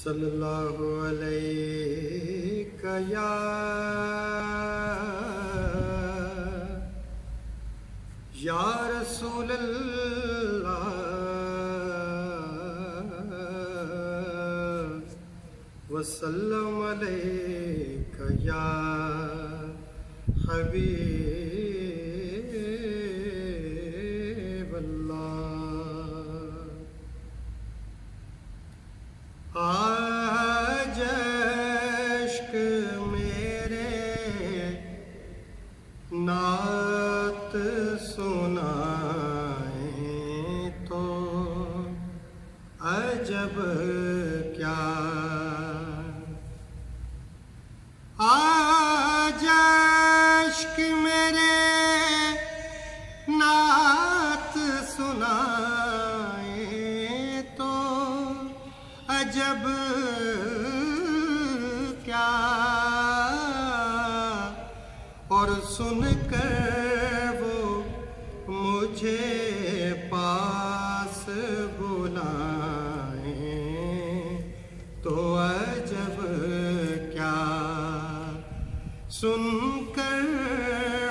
सल्लल्लाहु अलैका या रसूल अल्लाह वसल्लम अलैका या हबीब अल्लाह। आज अश्क मेरे नात सुनाए तो अजब क्या। आज अश्क मेरे नात सुनाए तो अजब क्या। और सुनकर वो मुझे पास बुलाए तो अजब क्या। सुनकर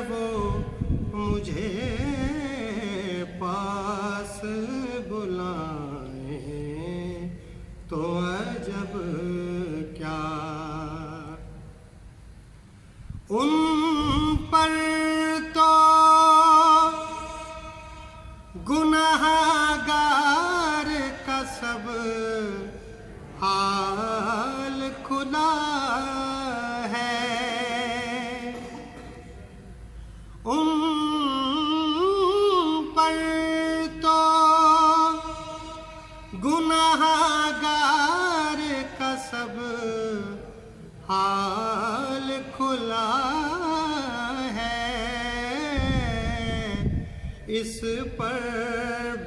वो मुझे पास बुलाए तो अजब क्या। उन पर तो गुनहगार का सब हाल खुला है। उन पर तो गुनहगार का सब हाल खुला है। इस पर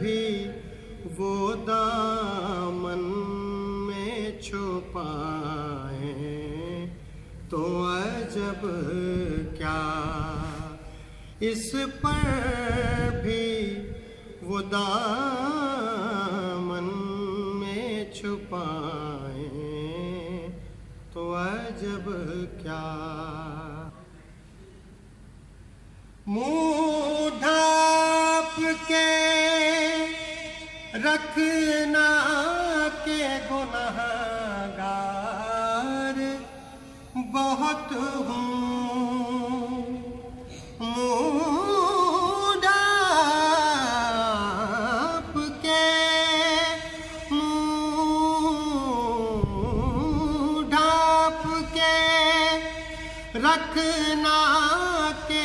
भी वो दामन में छुपाए तो अजब क्या। इस पर भी वो दामन में छुपाए तो अजब क्या। मुँह ढाँप के रखना के गुनहगार बहुत हूँ। मुँह ढाँप के रखना के